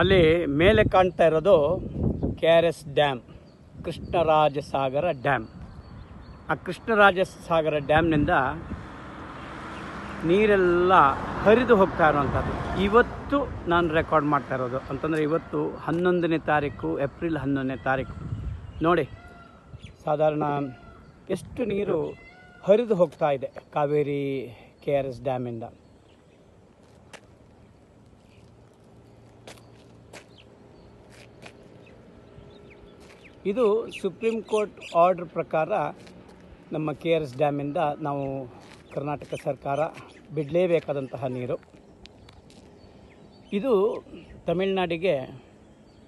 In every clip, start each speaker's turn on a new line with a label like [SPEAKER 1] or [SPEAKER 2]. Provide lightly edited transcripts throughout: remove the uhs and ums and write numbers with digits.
[SPEAKER 1] ಅಲ್ಲಿ ಮೇಲೆ ಕಾಣ್ತಾ ಇರೋದು KRS ಡ್ಯಾಮ್, ಕೃಷ್ಣರಾಜಸಾಗರ ಡ್ಯಾಮ್. ಆ ಕೃಷ್ಣರಾಜಸಾಗರ ಡ್ಯಾಮ್ನಿಂದ ನೀರೆಲ್ಲ ಹರಿದು ಹೋಗ್ತಾ ಇರೋವಂಥದ್ದು. ಇವತ್ತು ನಾನು ರೆಕಾರ್ಡ್ ಮಾಡ್ತಾ ಇರೋದು ಅಂತಂದರೆ ಇವತ್ತು 11ನೇ ತಾರೀಕು, ಏಪ್ರಿಲ್ 11ನೇ ತಾರೀಕು. ನೋಡಿ ಸಾಧಾರಣ ಎಷ್ಟು ನೀರು ಹರಿದು ಹೋಗ್ತಾ ಇದೆ ಕಾವೇರಿ KRS ಡ್ಯಾಮಿಂದ. ಇದು ಸುಪ್ರೀಂ ಕೋರ್ಟ್ ಆರ್ಡರ್ ಪ್ರಕಾರ ನಮ್ಮ KRS ಡ್ಯಾಮಿಂದ ನಾವು ಕರ್ನಾಟಕ ಸರ್ಕಾರ ಬಿಡಲೇಬೇಕಾದಂತಹ ನೀರು. ಇದು ತಮಿಳುನಾಡಿಗೆ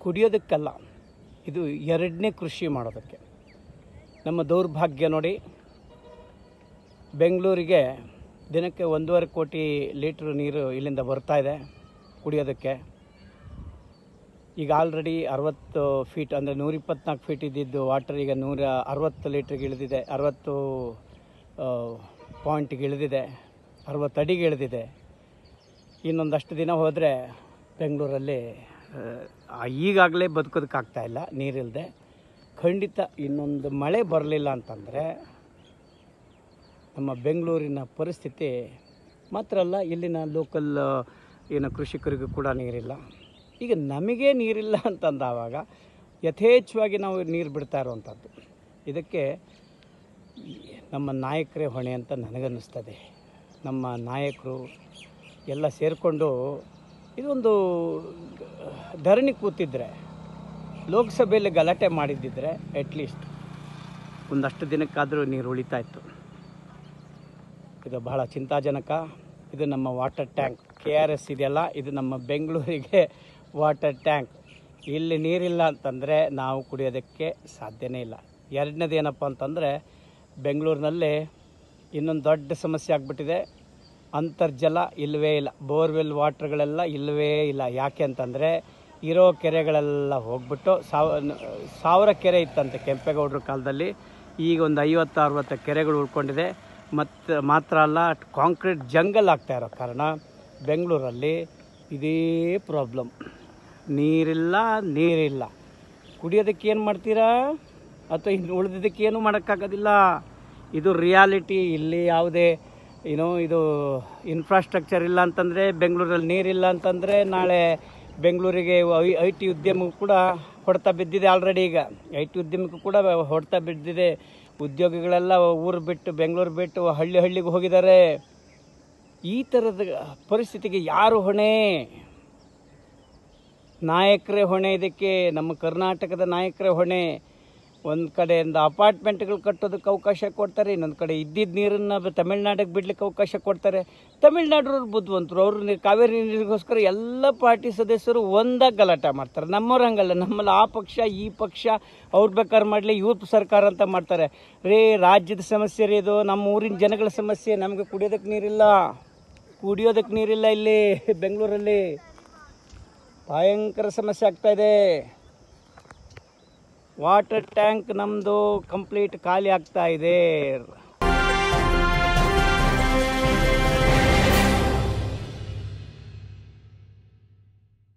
[SPEAKER 1] ಕುಡಿಯೋದಕ್ಕಲ್ಲ, ಇದು ಎರಡನೇ ಕೃಷಿ ಮಾಡೋದಕ್ಕೆ. ನಮ್ಮ ದೌರ್ಭಾಗ್ಯ ನೋಡಿ, ಬೆಂಗಳೂರಿಗೆ ದಿನಕ್ಕೆ 1.5 ಕೋಟಿ ಲೀಟ್ರ್ ನೀರು ಇಲ್ಲಿಂದ ಬರ್ತಾ ಇದೆ ಕುಡಿಯೋದಕ್ಕೆ. ಈಗ ಆಲ್ರೆಡಿ 60 ಫೀಟ್ ಅಂದರೆ 124 ಫೀಟ್ ಇದ್ದಿದ್ದು ವಾಟರ್ ಈಗ 160 ಲೀಟ್ರಿಗೆ ಇಳಿದಿದೆ, 60 ಪಾಯಿಂಟಿಗೆ ಇಳಿದಿದೆ, 60 ಅಡಿಗೆ ಇಳಿದಿದೆ. ಇನ್ನೊಂದಷ್ಟು ದಿನ ಹೋದರೆ ಬೆಂಗಳೂರಲ್ಲಿ ಈಗಾಗಲೇ ಬದುಕೋದಕ್ಕಾಗ್ತಾಯಿಲ್ಲ ನೀರಿಲ್ಲದೆ. ಖಂಡಿತ ಇನ್ನೊಂದು ಮಳೆ ಬರಲಿಲ್ಲ ಅಂತಂದರೆ ನಮ್ಮ ಬೆಂಗಳೂರಿನ ಪರಿಸ್ಥಿತಿ ಮಾತ್ರ ಅಲ್ಲ, ಇಲ್ಲಿನ ಲೋಕಲ್ ಏನು ಕೃಷಿಕರಿಗೂ ಕೂಡ ನೀರಿಲ್ಲ. ಈಗ ನಮಗೆ ನೀರಿಲ್ಲ ಅಂತಂದಾವಾಗ ಯಥೇಚ್ಛವಾಗಿ ನಾವು ನೀರು ಬಿಡ್ತಾ ಇರುವಂಥದ್ದು. ಇದಕ್ಕೆ ನಮ್ಮ ನಾಯಕರೇ ಹೊಣೆ ಅಂತ ನನಗನ್ನಿಸ್ತದೆ. ನಮ್ಮ ನಾಯಕರು ಎಲ್ಲ ಸೇರಿಕೊಂಡು ಇದೊಂದು ಧರಣಿ ಕೂತಿದ್ರೆ, ಲೋಕಸಭೆಯಲ್ಲಿ ಗಲಾಟೆ ಮಾಡಿದ್ದಿದ್ರೆ ಅಟ್ಲೀಸ್ಟ್ ಒಂದಷ್ಟು ದಿನಕ್ಕಾದರೂ ನೀರು ಉಳಿತಾ ಇತ್ತು. ಇದು ಬಹಳ ಚಿಂತಾಜನಕ. ಇದು ನಮ್ಮ ವಾಟರ್ ಟ್ಯಾಂಕ್ KRS ಇದೆಯಲ್ಲ, ಇದು ನಮ್ಮ ಬೆಂಗಳೂರಿಗೆ ವಾಟರ್ ಟ್ಯಾಂಕ್. ಇಲ್ಲಿ ನೀರಿಲ್ಲ ಅಂತಂದರೆ ನಾವು ಕುಡಿಯೋದಕ್ಕೆ ಸಾಧ್ಯನೇ ಇಲ್ಲ. ಎರಡನೇದು ಏನಪ್ಪ ಅಂತಂದರೆ, ಬೆಂಗಳೂರಿನಲ್ಲಿ ಇನ್ನೊಂದು ದೊಡ್ಡ ಸಮಸ್ಯೆ ಆಗಿಬಿಟ್ಟಿದೆ, ಅಂತರ್ಜಲ ಇಲ್ಲವೇ ಇಲ್ಲ. ಬೋರ್ವೆಲ್ ವಾಟ್ರ್ಗಳೆಲ್ಲ ಇಲ್ಲವೇ ಇಲ್ಲ. ಯಾಕೆ ಅಂತಂದರೆ ಇರೋ ಕೆರೆಗಳೆಲ್ಲ ಹೋಗ್ಬಿಟ್ಟು 1000 ಕೆರೆ ಇತ್ತಂತೆ ಕೆಂಪೇಗೌಡರ ಕಾಲದಲ್ಲಿ. ಈಗ ಒಂದು 50-60 ಕೆರೆಗಳು ಉಳ್ಕೊಂಡಿದೆ. ಮತ್ತು ಮಾತ್ರ ಅಲ್ಲ, ಕಾಂಕ್ರೀಟ್ ಜಂಗಲ್ ಆಗ್ತಾ ಇರೋ ಕಾರಣ ಬೆಂಗಳೂರಲ್ಲಿ ಇದೇ ಪ್ರಾಬ್ಲಮ್. ನೀರಿಲ್ಲ. ಕುಡಿಯೋದಕ್ಕೆ ಏನು ಮಾಡ್ತೀರಾ, ಅಥವಾ ಇನ್ನು ಉಳಿದಿದ್ದಕ್ಕೆ ಏನೂ ಮಾಡೋಕ್ಕಾಗೋದಿಲ್ಲ. ಇದು ರಿಯಾಲಿಟಿ. ಇಲ್ಲಿ ಯಾವುದೇ ಇದು ಇನ್ಫ್ರಾಸ್ಟ್ರಕ್ಚರ್ ಇಲ್ಲ ಅಂತಂದರೆ, ಬೆಂಗಳೂರಲ್ಲಿ ನೀರಿಲ್ಲ ಅಂತಂದರೆ ನಾಳೆ ಬೆಂಗಳೂರಿಗೆ IT ಉದ್ಯಮಕ್ಕೂ ಕೂಡ ಹೊಡೆತ ಬಿದ್ದಿದೆ. ಆಲ್ರೆಡಿ ಈಗ IT ಉದ್ಯಮಕ್ಕೂ ಕೂಡ ಹೊಡೆತ ಬಿದ್ದಿದೆ. ಉದ್ಯೋಗಿಗಳೆಲ್ಲ ಊರು ಬಿಟ್ಟು, ಬೆಂಗಳೂರು ಬಿಟ್ಟು ಹಳ್ಳಿಗೆ ಹೋಗಿದ್ದಾರೆ. ಈ ಥರದ ಪರಿಸ್ಥಿತಿಗೆ ಯಾರು ಹೊಣೆ? ನಾಯಕರೇ ಹೊಣೆ. ಇದಕ್ಕೆ ನಮ್ಮ ಕರ್ನಾಟಕದ ನಾಯಕರೇ ಹೊಣೆ. ಒಂದು ಕಡೆಯಿಂದ ಅಪಾರ್ಟ್ಮೆಂಟ್ಗಳು ಕಟ್ಟೋದಕ್ಕೆ ಅವಕಾಶ ಕೊಡ್ತಾರೆ, ಇನ್ನೊಂದು ಕಡೆ ಇದ್ದಿದ್ದ ನೀರನ್ನು ತಮಿಳ್ನಾಡಿಗೆ ಬಿಡ್ಲಿಕ್ಕೆ ಅವಕಾಶ ಕೊಡ್ತಾರೆ. ತಮಿಳ್ನಾಡವ್ರು ಬುದ್ಧಿವಂತರು, ಅವರು ಕಾವೇರಿ ನೀರಿಗೋಸ್ಕರ ಎಲ್ಲ ಪಾರ್ಟಿ ಸದಸ್ಯರು ಒಂದಾಗಿ ಗಲಾಟೆ ಮಾಡ್ತಾರೆ. ನಮ್ಮವ್ರು ಹಂಗಲ್ಲ, ನಮ್ಮಲ್ಲಿ ಆ ಪಕ್ಷ ಈ ಪಕ್ಷ ಅವ್ರು ಬೇಕಾದ್ರೆ ಮಾಡಲಿ, ಇವ್ರ ಸರ್ಕಾರ ಅಂತ ಮಾಡ್ತಾರೆ. ರಾಜ್ಯದ ಸಮಸ್ಯೆ ರೀ ಇದು, ನಮ್ಮ ಊರಿನ ಜನಗಳ ಸಮಸ್ಯೆ. ನಮಗೆ ಕುಡಿಯೋದಕ್ಕೆ ನೀರಿಲ್ಲ ಇಲ್ಲಿ ಬೆಂಗಳೂರಲ್ಲಿ ಭಯಂಕರ ಸಮಸ್ಯೆ ಆಗ್ತಾಯಿದೆ. ವಾಟರ್ ಟ್ಯಾಂಕ್ ನಮ್ಮದು ಕಂಪ್ಲೀಟ್ ಖಾಲಿ ಆಗ್ತಾ ಇದೆ.